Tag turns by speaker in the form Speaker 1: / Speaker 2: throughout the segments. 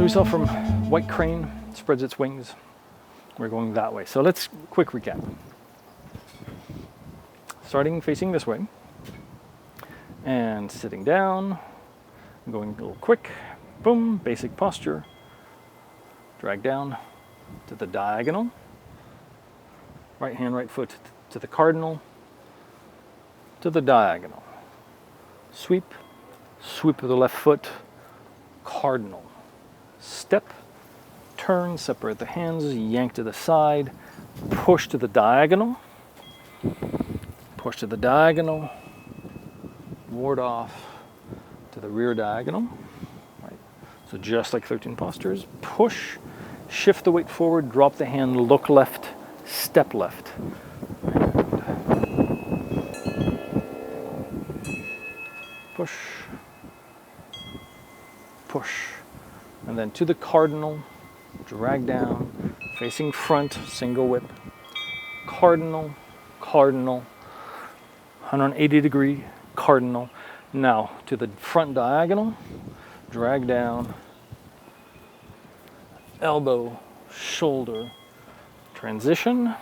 Speaker 1: So we saw from white crane, spreads its wings. We're going that way. So let's quick recap. Starting facing this way and sitting down, going a little quick, boom, basic posture, drag down to the diagonal, right hand, right foot to the cardinal, to the diagonal, sweep, sweep with the left foot, cardinal, step, turn, separate the hands, yank to the side, push to the diagonal, push to the diagonal, ward off to the rear diagonal. Right. So just like 13 postures, push, shift the weight forward, drop the hand, look left, step left. Push, push, and then to the cardinal, drag down, facing front, single whip, cardinal, cardinal, 180 degree, cardinal. Now to the front diagonal, drag down, elbow, shoulder, transition,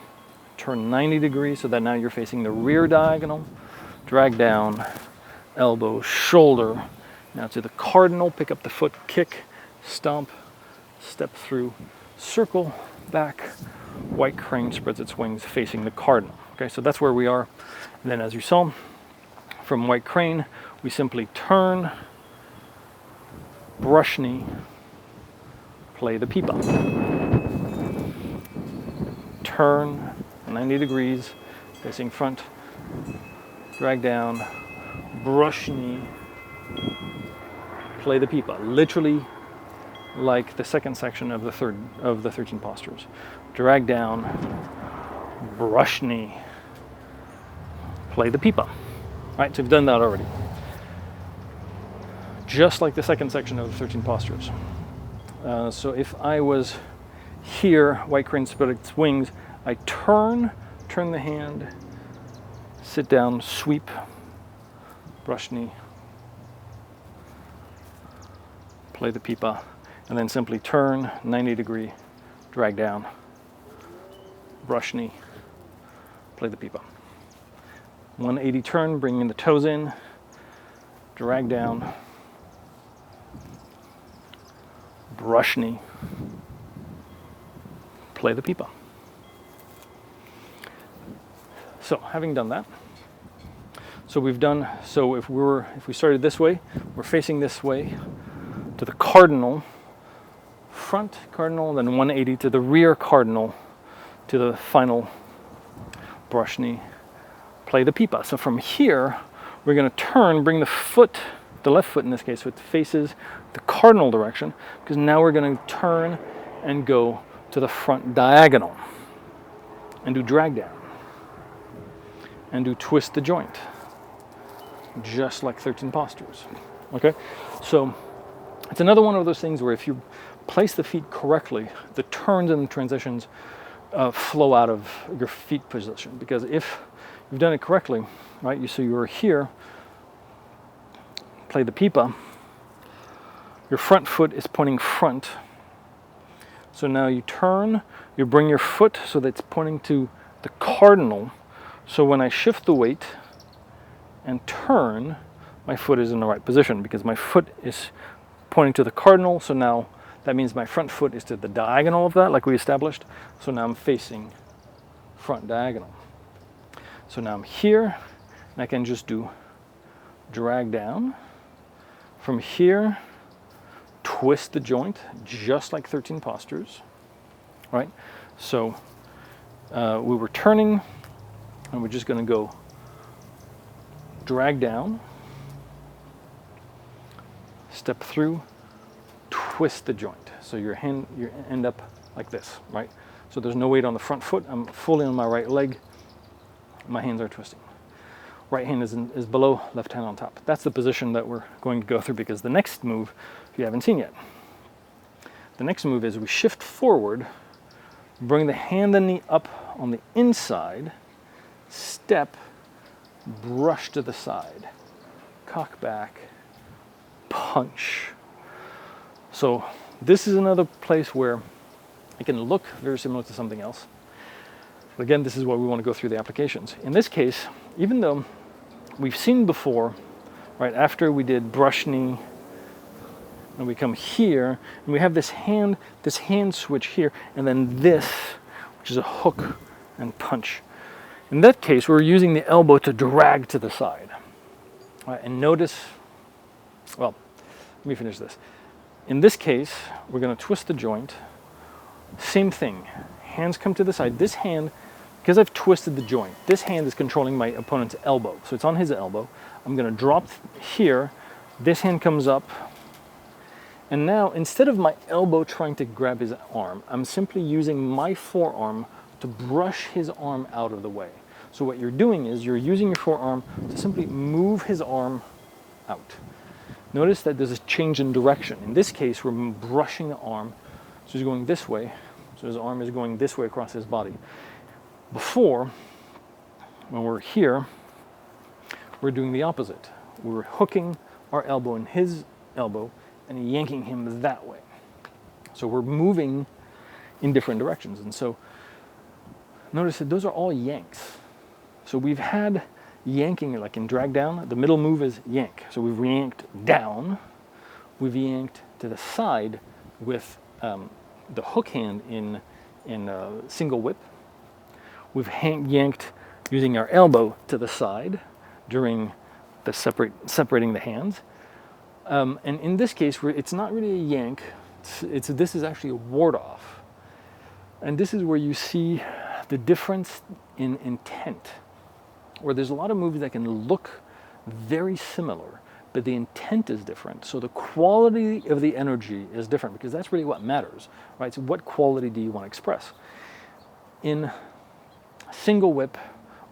Speaker 1: turn 90 degrees so that now you're facing the rear diagonal, drag down, elbow, shoulder. Now to the cardinal, pick up the foot, kick, stomp, step through, circle, back, white crane spreads its wings facing the cardinal. Okay, so that's where we are. And then as you saw, from white crane, we simply turn, brush knee, play the pipa. Turn 90 degrees, facing front, drag down, brush knee, play the pipa. Literally like the second section of the 13 postures. Drag down, brush knee, play the pipa. All right, so we've done that already. Just like the second section of the 13 postures. So if I was here, white crane spread its wings, I turn the hand, sit down, sweep, brush knee, play the pipa, and then simply turn 90 degree, drag down, brush knee, play the pipa. 180 turn, bringing the toes in, drag down, brush knee, play the pipa. So having done that, so if we started this way, we're facing this way to the cardinal, front cardinal, then 180 to the rear cardinal, to the final brush knee, play the pipa. So from here, we're going to turn, bring the foot, the left foot in this case, so it faces the cardinal direction, because now we're going to turn and go to the front diagonal and do drag down and do twist the joint, just like 13 postures. Okay, so it's another one of those things where if you place the feet correctly, the turns and the transitions flow out of your feet position. Because if you've done it correctly, right, so you're here, play the pipa, your front foot is pointing front. So now you turn, you bring your foot so that it's pointing to the cardinal. So when I shift the weight and turn, my foot is in the right position because my foot is pointing to the cardinal. So now that means my front foot is to the diagonal of that, like we established. So now I'm facing front diagonal. So now I'm here, and I can just do drag down. From here, twist the joint, just like 13 postures, right? So we were turning, and we're just going to go drag down, step through, twist the joint. So you end up like this, right? So there's no weight on the front foot. I'm fully on my right leg. My hands are twisting. Right hand is below, left hand on top. That's the position that we're going to go through, because the next move, if you haven't seen yet, the next move is we shift forward, bring the hand and knee up on the inside, step, brush to the side, cock back, punch. So This is another place where it can look very similar to something else. But again, this is why we want to go through the applications. In this case, even though we've seen before, right, after we did brush knee, and we come here, and we have this hand switch here, and then this, which is a hook and punch. In that case, we're using the elbow to drag to the side. Right, and notice, well, let me finish this. In this case, we're going to twist the joint. Same thing. Hands come to the side. This hand, because I've twisted the joint, this hand is controlling my opponent's elbow. So it's on his elbow. I'm going to drop here. This hand comes up. And now, instead of my elbow trying to grab his arm, I'm simply using my forearm to brush his arm out of the way. So what you're doing is you're using your forearm to simply move his arm out. Notice that there's a change in direction. In this case, we're brushing the arm. So he's going this way. So his arm is going this way across his body. Before, when we're here, we're doing the opposite. We're hooking our elbow in his elbow and yanking him that way. So we're moving in different directions. And so notice that those are all yanks. So we've had yanking, like in drag down, the middle move is yank. So we've yanked down, we've yanked to the side with the hook hand in single whip. We've yanked using our elbow to the side during the separating the hands. And in this case, it's not really a yank. This is actually a ward off. And this is where you see the difference in intent, where there's a lot of moves that can look very similar, but the intent is different. So the quality of the energy is different, because that's really what matters, right? So what quality do you want to express? In single whip,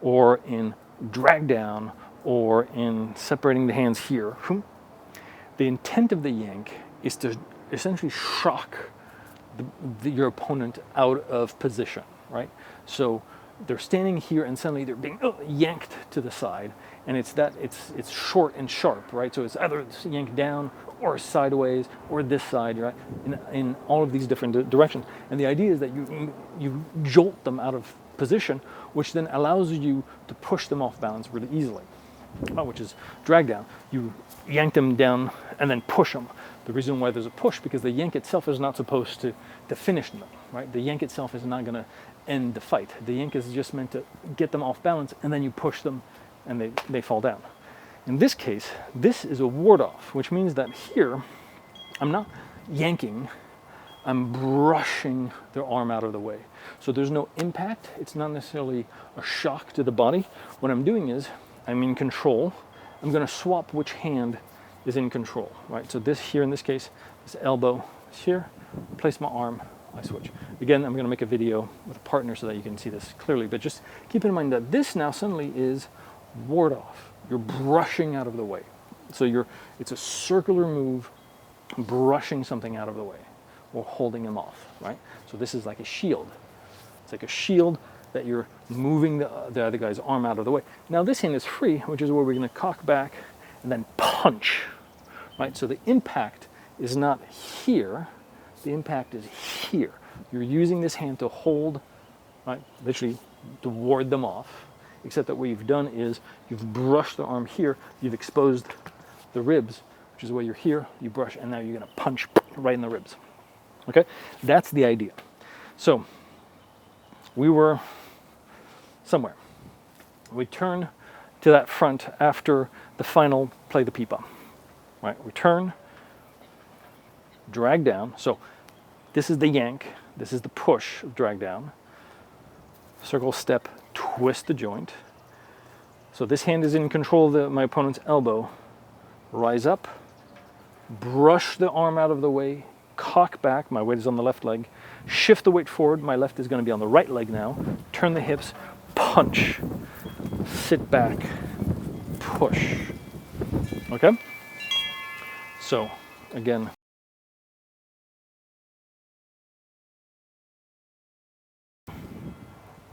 Speaker 1: or in drag down, or in separating the hands here, the intent of the yank is to essentially shock your opponent out of position, right? So they're standing here and suddenly they're being yanked to the side, and it's short and sharp, right? So it's either yanked down or sideways or this side, right? In all of these different directions. And the idea is that you jolt them out of position, which then allows you to push them off balance really easily, which is drag down. You yank them down and then push them. The reason why there's a push, because the yank itself is not supposed to finish them, right? The yank itself is not going to end the fight. The yank is just meant to get them off balance, and then you push them and they fall down. In this case, this is a ward off, which means that here I'm not yanking, I'm brushing their arm out of the way. So there's no impact. It's not necessarily a shock to the body. What I'm doing is I'm in control. I'm going to swap which hand is in control, right? So this here, in this case, this elbow is here, place my arm, I switch. Again, I'm going to make a video with a partner so that you can see this clearly, but just keep in mind that this now suddenly is ward off. You're brushing out of the way. So it's a circular move, brushing something out of the way or holding them off, right? So this is like a shield. It's like a shield that you're moving the other guy's arm out of the way. Now this hand is free, which is where we're going to cock back and then punch, right? So the impact is not here. The impact is here. You're using this hand to hold, right? Literally to ward them off, except that what you've done is you've brushed the arm here, you've exposed the ribs, which is where you're here, you brush, and now you're going to punch right in the ribs. Okay? That's the idea. So we were somewhere. We turn to that front after the final play the pipa. Right? We turn, drag down. So this is the yank, this is the push of drag down. Circle step, twist the joint. So this hand is in control of my opponent's elbow. Rise up, brush the arm out of the way, cock back, my weight is on the left leg, shift the weight forward, my left is going to be on the right leg now, turn the hips, punch, sit back, push. Okay? So, again,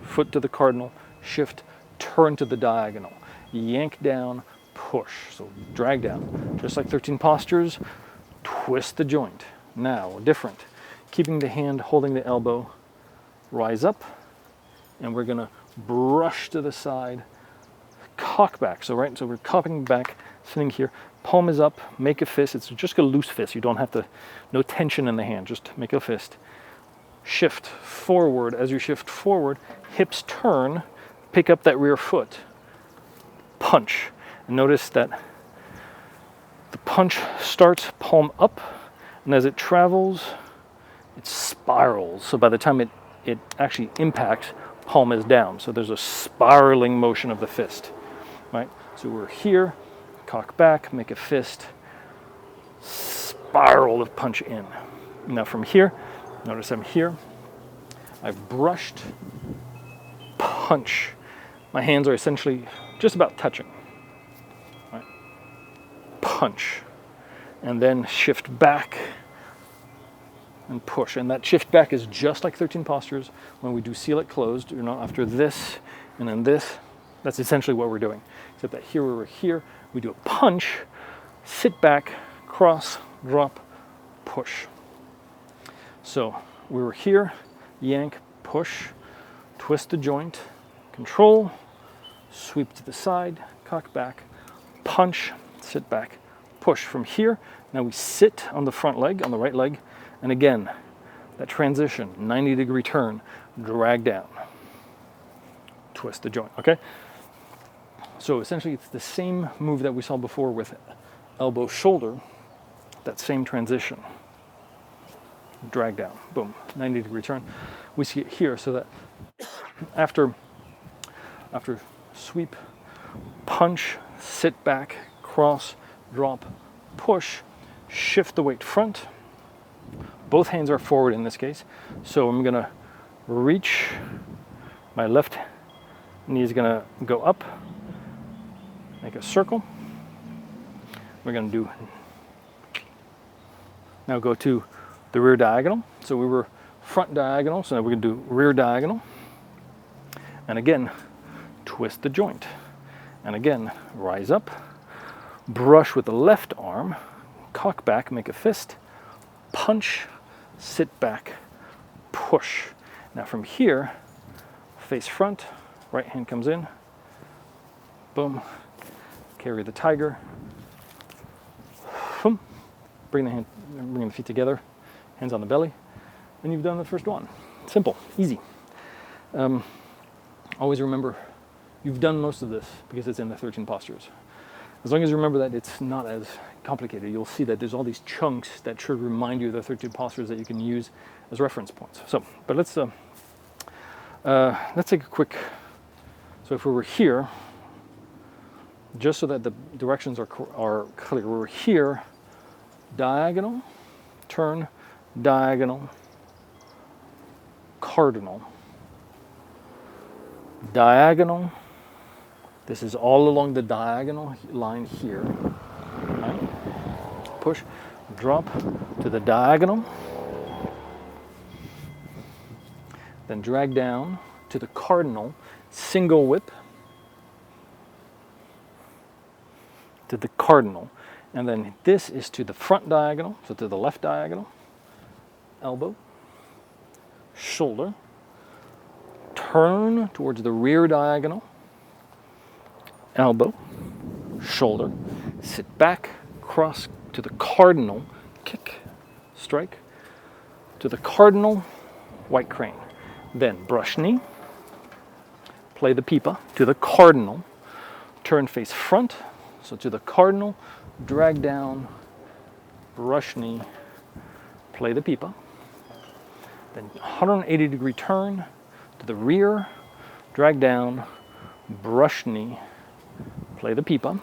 Speaker 1: foot to the cardinal, shift, turn to the diagonal, yank down, push. So drag down, just like 13 postures, twist the joint, Now, different. Keeping the hand, holding the elbow, rise up, and we're gonna brush to the side, cock back. So we're cocking back, sitting here, palm is up, make a fist. It's just a loose fist. You don't have to, no tension in the hand, just make a fist. Shift forward. As you shift forward, hips turn, pick up that rear foot, punch. And notice that the punch starts palm up, and as it travels, it spirals. So by the time it actually impacts, palm is down. So there's a spiraling motion of the fist, right? So we're here, cock back, make a fist, spiral the punch in. Now from here, notice I'm here, I've brushed, punch. My hands are essentially just about touching, right? Punch, and then shift back and push. And that shift back is just like 13 postures when we do seal it closed. You know, after this and then this, that's essentially what we're doing. Except that here we're here, we do a punch, sit back, cross, drop, push. So we were here, yank, push, twist the joint, control, sweep to the side, cock back, punch, sit back, push. From here, now we sit on the front leg, on the right leg, and again, that transition, 90-degree turn, drag down, twist the joint, okay? So essentially it's the same move that we saw before with elbow shoulder, that same transition. Drag down, boom, 90-degree turn. We see it here so that after sweep, punch, sit back, cross, drop, push, shift the weight front. Both hands are forward in this case. So I'm gonna reach, my left knee is gonna go up, make a circle. We're gonna do, now go to the rear diagonal. So we were front diagonal, so now we're gonna do rear diagonal. And again, twist the joint. And again, rise up, brush with the left arm, cock back, make a fist, punch, sit back, push. Now from here, face front, right hand comes in, boom, carry the tiger, boom, bring the feet together, hands on the belly, and you've done the first one. Simple, easy. Always remember, you've done most of this because it's in the 13 postures. As long as you remember that it's not as complicated, you'll see that there's all these chunks that should remind you of the 13 postures that you can use as reference points. So, but let's take a quick, so if we were here, just so that the directions are clear, we're here, diagonal, turn, diagonal, cardinal, diagonal. This is all along the diagonal line here. Right? Push, drop to the diagonal. Then drag down to the cardinal, single whip to the cardinal. And then this is to the front diagonal, so to the left diagonal, elbow, shoulder, turn towards the rear diagonal, elbow, shoulder, sit back, cross to the cardinal, kick, strike, to the cardinal, white crane. Then brush knee, play the pipa to the cardinal, turn face front, so to the cardinal, drag down, brush knee, play the pipa. Then 180-degree turn to the rear, drag down, brush knee, play the pipa,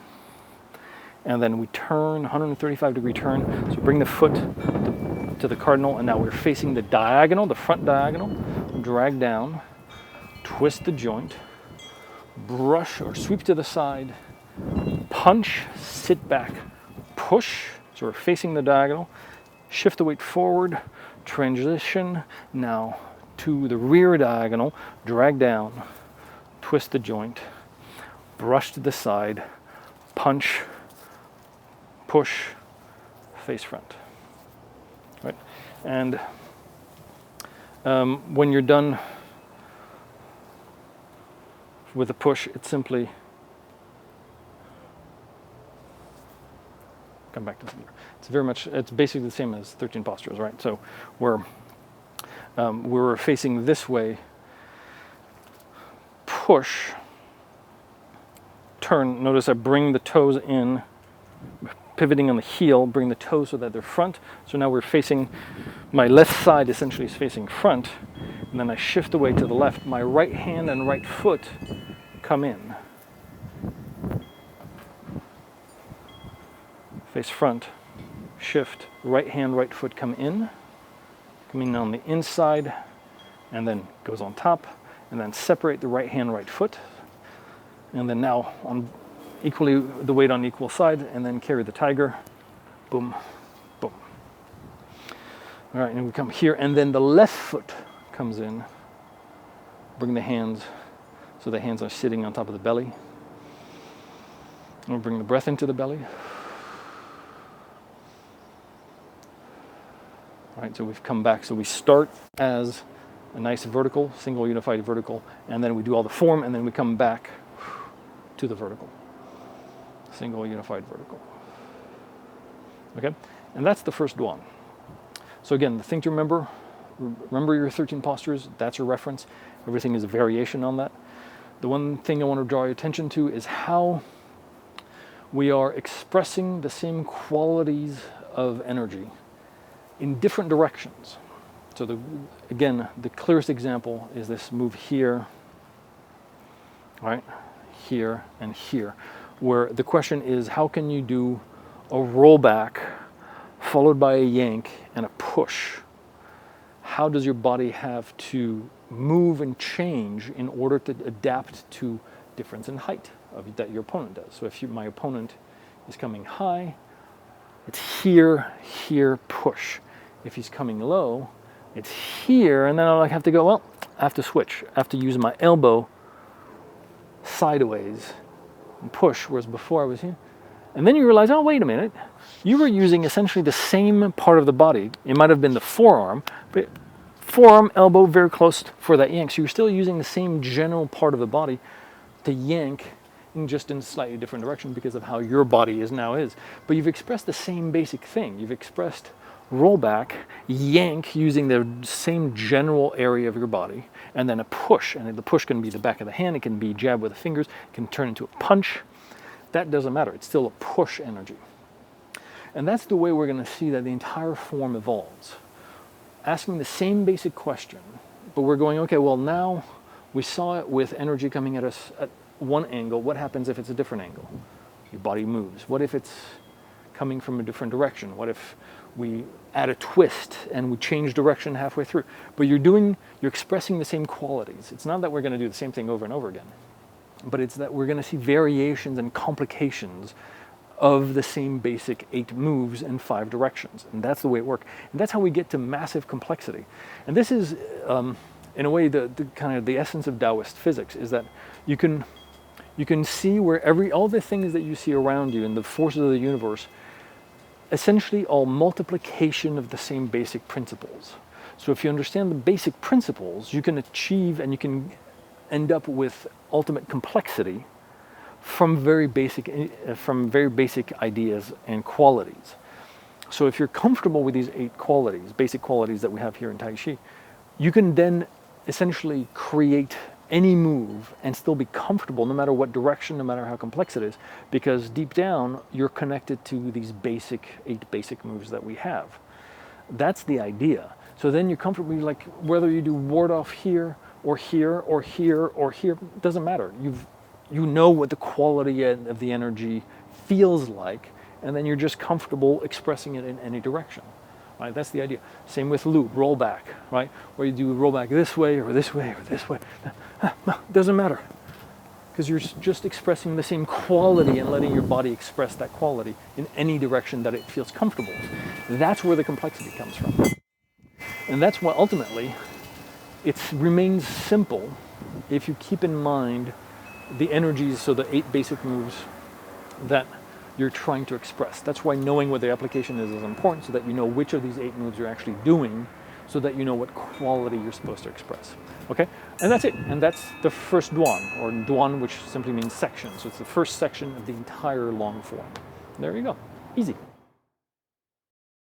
Speaker 1: and then we turn, 135-degree turn, so bring the foot to the cardinal, and now we're facing the diagonal, the front diagonal, drag down, twist the joint, brush or sweep to the side, punch, sit back, push, so we're facing the diagonal, shift the weight forward, transition now to the rear diagonal, drag down, twist the joint, brush to the side, punch, push, face front. right? And when you're done with the push, it's simply come back to center. It's very much, it's basically the same as 13 postures, right? So we're facing this way, push, turn. Notice I bring the toes in, pivoting on the heel, bring the toes so that they're front. So now we're facing, my left side essentially is facing front, and then I shift away to the left. My right hand and right foot come in. Face front, shift, right hand, right foot come in, coming on the inside, and then goes on top, and then separate the right hand, right foot, and then now on equally the weight on equal side, and then carry the tiger, boom, boom. All right, and we come here, and then the left foot comes in, bring the hands, so the hands are sitting on top of the belly, and we'll bring the breath into the belly. All right, so we've come back, so we start as a nice vertical, single unified vertical, and then we do all the form, and then we come back to the vertical. Single unified vertical. Okay, and that's the first Duan. So again, the thing to remember your 13 postures, that's your reference. Everything is a variation on that. The one thing I want to draw your attention to is how we are expressing the same qualities of energy in different directions. So again, the clearest example is this move here, right? Here and here, where the question is, how can you do a rollback followed by a yank and a push? How does your body have to move and change in order to adapt to difference in height that your opponent does? So if my opponent is coming high, it's here, here, push. If he's coming low, it's here, and then I'll have to go, well, I have to switch. I have to use my elbow sideways and push, whereas before I was here. And then you realize, oh, wait a minute. You were using essentially the same part of the body. It might have been the forearm, but forearm, elbow, very close for that yank. So you're still using the same general part of the body to yank just in a slightly different direction because of how your body is. But you've expressed the same basic thing. You've expressed rollback, yank using the same general area of your body, and then a push. And the push can be the back of the hand, it can be jab with the fingers, it can turn into a punch. That doesn't matter, it's still a push energy. And that's the way we're going to see that the entire form evolves. Asking the same basic question, but we're going, okay, well now we saw it with energy coming at us at one angle. What happens if it's a different angle? Your body moves. What if it's coming from a different direction? What if we add a twist and we change direction halfway through? But you're expressing the same qualities. It's not that we're going to do the same thing over and over again, but it's that we're going to see variations and complications of the same basic 8 moves in 5 directions. And that's the way it works. And that's how we get to massive complexity. And this is, in a way, the kind of the essence of Taoist physics, is that you can see where all the things that you see around you and the forces of the universe essentially all multiplication of the same basic principles. So if you understand the basic principles, you can achieve and you can end up with ultimate complexity from very basic ideas and qualities. So if you're comfortable with these 8 qualities, basic qualities that we have here in Tai Chi, you can then essentially create any move and still be comfortable no matter what direction, no matter how complex it is, because deep down you're connected to these 8 basic moves that we have. That's the idea. So then you're comfortable, like whether you do ward off here or here or here or here, doesn't matter. You know what the quality of the energy feels like, and then you're just comfortable expressing it in any direction. Right? That's the idea. Same with loop, roll back, right? Where you do roll back this way or this way or this way. Doesn't matter, because you're just expressing the same quality and letting your body express that quality in any direction that it feels comfortable with. That's where the complexity comes from. And that's why ultimately it remains simple if you keep in mind the energies, so the 8 basic moves that you're trying to express. That's why knowing what the application is important, so that you know which of these 8 moves you're actually doing, so that you know what quality you're supposed to express. Okay, and that's it. And that's the first Duan, or Duan, which simply means section. So it's the first section of the entire long form. There you go. Easy.